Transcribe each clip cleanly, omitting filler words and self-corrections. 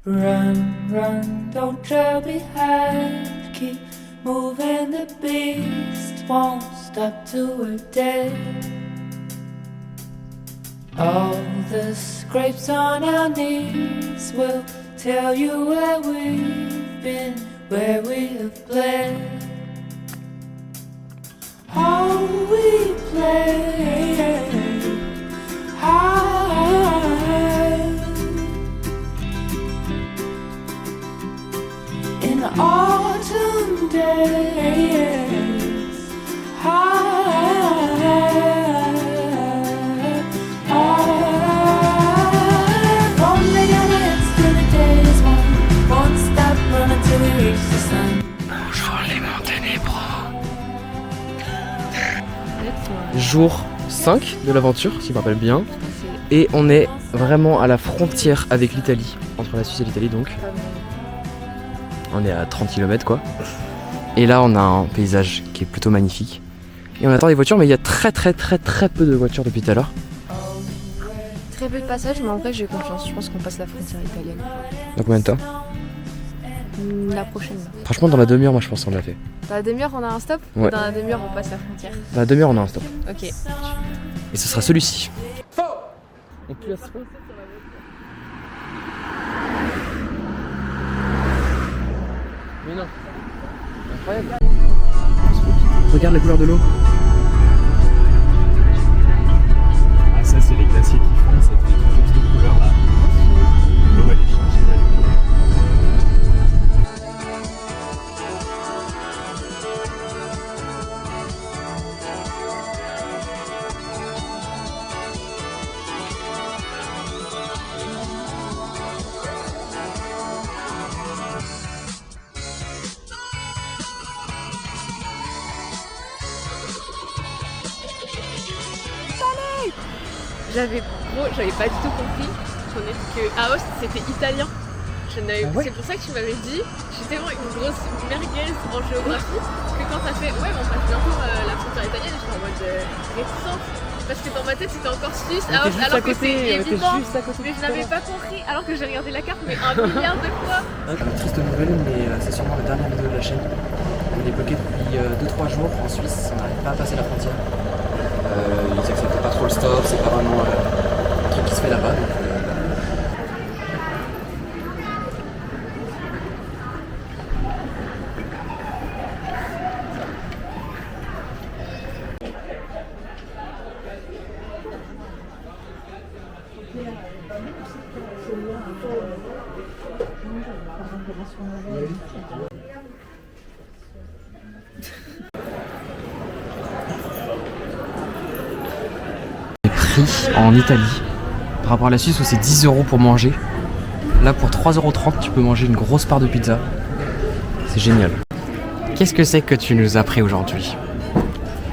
Run, run, don't trail behind. Keep moving, the beast won't stop till we're dead. All the scrapes on our knees will tell you where we've been, where we have bled. All we play high in the autumn days. High, won't lay down our heads till the day is won. Won't stop running till we reach the sun. Bonjour les Monténébraux. Jour 5 de l'aventure, si je me rappelle bien. Et on est vraiment à la frontière avec l'Italie, entre la Suisse et l'Italie donc. On est à 30 km quoi. Et là on a un paysage qui est plutôt magnifique. Et on attend des voitures mais il y a très peu de voitures depuis tout à l'heure. Très peu de passages mais en vrai j'ai confiance, je pense qu'on passe la frontière italienne. Dans combien de temps? La prochaine. Franchement dans la demi-heure moi je pense qu'on l'a fait. Dans la demi-heure on a un stop? Ouais. Dans la demi-heure on passe la frontière. Dans la demi-heure on a un stop. Ok. Et ce sera celui-ci. On pue à ce point. Mais non. Incroyable. Regarde la couleur de l'eau. Ah ça c'est les glaciers qui font, ça te fait toujours cette couleur là. L'eau elle est changée d'allure. J'avais pas du tout compris que Aoste c'était italien. C'est pour ça que tu m'avais dit, je suis tellement une grosse merguez en géographie que quand t'as fait ouais mais on passe bientôt la frontière italienne, j'étais en mode réticente. Parce que dans ma tête c'était encore Suisse, Aoste, alors que c'est évident. Mais je n'avais pas compris alors que j'ai regardé la carte mais 1 milliard de fois. Triste nouvelle mais c'est sûrement la dernière vidéo de la chaîne. On est bloqué depuis 2-3 jours en Suisse, on n'arrive pas à passer la frontière. Ils acceptent pas trop le stop, c'est pas vraiment un truc qui se fait là-bas. Donc, en Italie par rapport à la Suisse où c'est 10 € pour manger, là pour 3,30 € tu peux manger une grosse part de pizza. C'est génial. Qu'est-ce que c'est que tu nous as pris aujourd'hui?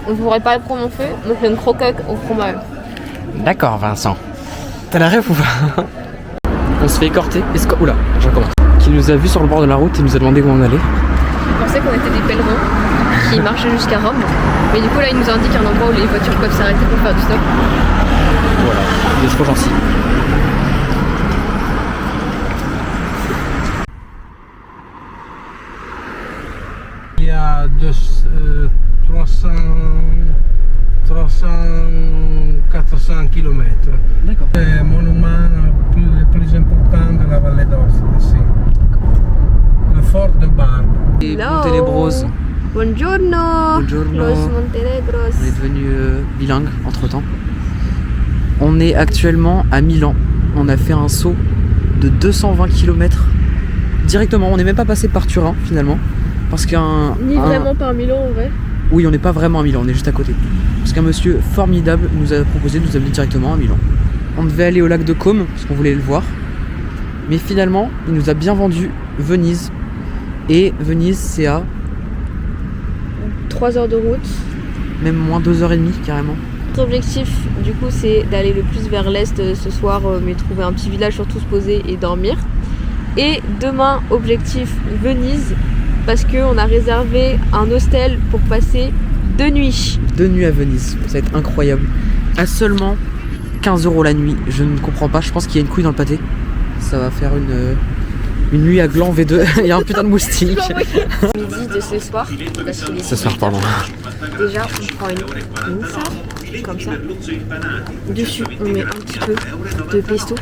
On ne pourrait pas le prononcer, donc c'est une croquette au fromage. D'accord Vincent. T'as la rêve ou pas? On se fait écorter. Oula, je recommence. Qui nous a vu sur le bord de la route et nous a demandé où on allait. Je pensais qu'on était des pèlerins qui marchaient jusqu'à Rome. Mais du coup là il nous indique un endroit où les voitures peuvent s'arrêter pour faire du stop. Voilà, il est trop gentil. Il y a 400 km. D'accord. C'est le monument le plus important de la vallée d'Aoste ici. Le fort de Barbe. Et Monténébros. Buongiorno. Buongiorno. Los Montenegros. On est devenu bilingue entre temps. On est actuellement à Milan. On a fait un saut de 220 km directement. On n'est même pas passé par Turin finalement. Parce Vraiment par Milan en vrai. Oui, on n'est pas vraiment à Milan, on est juste à côté. Parce qu'un monsieur formidable nous a proposé de nous amener directement à Milan. On devait aller au lac de Côme parce qu'on voulait le voir. Mais finalement, il nous a bien vendu Venise. Et Venise, c'est à 3 heures de route. même moins 2h30 carrément. Notre objectif du coup c'est d'aller le plus vers l'est ce soir, mais trouver un petit village surtout se poser et dormir. Et demain objectif Venise parce qu'on a réservé un hostel pour passer 2 nuits. 2 nuits à Venise, ça va être incroyable. À seulement 15 € la nuit, je ne comprends pas, je pense qu'il y a une couille dans le pâté. Ça va faire une Une nuit à Gland V2, il y a un putain de moustique. Midi de ce soir, parce qu'il est Ce soir, pardon. déjà on prend une ça, comme ça. Dessus on met un petit peu de pesto,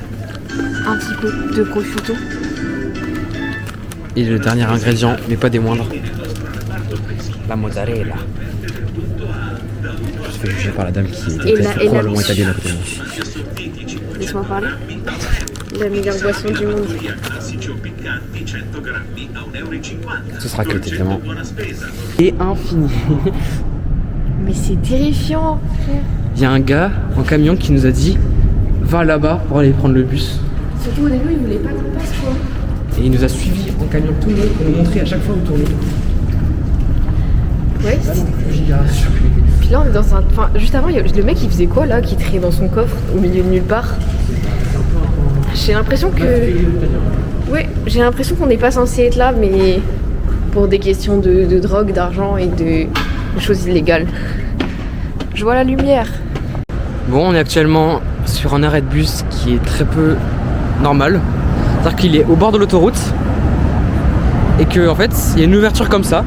un petit peu de prosciutto. Et le dernier ingrédient, mais pas des moindres, la mozzarella. Je me suis fait juger par la dame qui était probablement italienne à côté de moi. Laisse-moi parler. La meilleure boisson du monde. Ce sera que évidemment. Et infini. Mais c'est terrifiant. Il y a un gars en camion qui nous a dit va là-bas pour aller prendre le bus. Surtout au début il voulait pas qu'on passe quoi. Et il nous a suivis en camion tout le monde pour nous montrer à chaque fois où tourner. Ouais. Giga surpris. Puis là on est dans un. Enfin juste avant le mec il faisait quoi là qui traînait dans son coffre au milieu de nulle part. J'ai l'impression que. Ouais, j'ai l'impression qu'on n'est pas censé être là, mais pour des questions de drogue, d'argent et de choses illégales. Je vois la lumière. Bon, on est actuellement sur un arrêt de bus qui est très peu normal. C'est-à-dire qu'il est au bord de l'autoroute et que en fait, il y a une ouverture comme ça.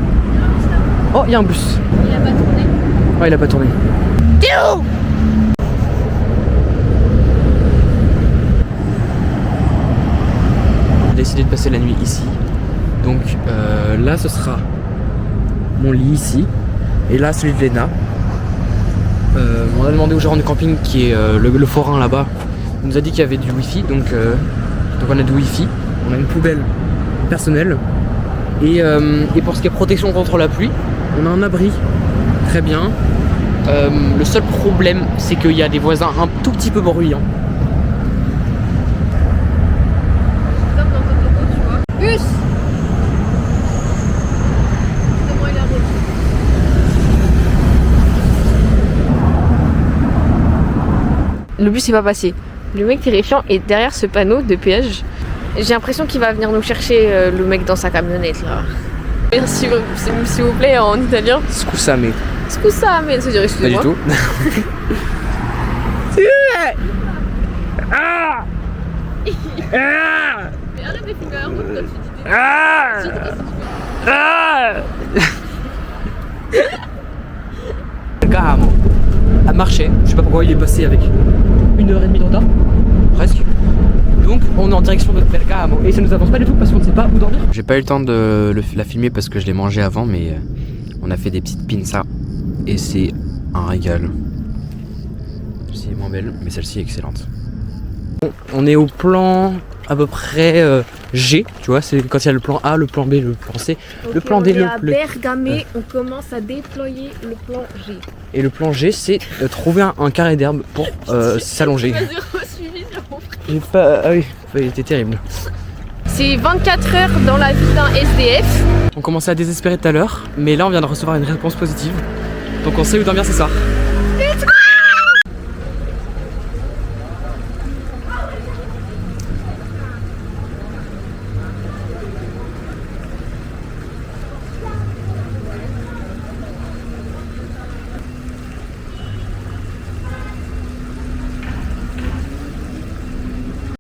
Oh, il y a un bus. Il a pas tourné. Ouais, il a pas tourné. J'ai décidé de passer la nuit ici. Donc là, ce sera mon lit ici. Et là, celui de Léna. On a demandé au gérant du camping qui est le forain là-bas. Il nous a dit qu'il y avait du wifi, donc on a du wifi. On a une poubelle personnelle. Et pour ce qui est protection contre la pluie, on a un abri. Très bien. Le seul problème, c'est qu'il y a des voisins un tout petit peu bruyants. Comme dans Totoro, tu vois. Bus. Comment il a roulé. Le bus est pas passé. Le mec terrifiant est derrière ce panneau de péage. J'ai l'impression qu'il va venir nous chercher le mec dans sa camionnette là. Merci, s'il vous plaît, en italien. Scusami. Scusa, mais ça dirait Pas du excusez-moi. tout. Mais arrête de filmer la route quand tu dis des... Bergamo a marché. Je sais pas pourquoi il est passé avec 1h30 de retard. Presque. Donc on est en direction de Bergamo et ça nous avance pas du tout parce qu'on ne sait pas où dormir. J'ai pas eu le temps de la filmer parce que je l'ai mangé avant, mais on a fait des petites pizzas et c'est un régal. Celle-ci est moins belle, mais celle-ci est excellente. Bon, on est au plan à peu près G, tu vois, c'est quand il y a le plan A, le plan B, le plan C, le plan D, on est à le Bergame, on commence à déployer le plan G. Et le plan G, c'est trouver un carré d'herbe pour s'allonger. J'ai zéro suivi sur mon frère. J'ai pas... Ah oui, il était terrible. C'est 24 heures dans la vie d'un SDF. On commençait à désespérer tout à l'heure, mais là on vient de recevoir une réponse positive. Donc on sait où dormir ce soir.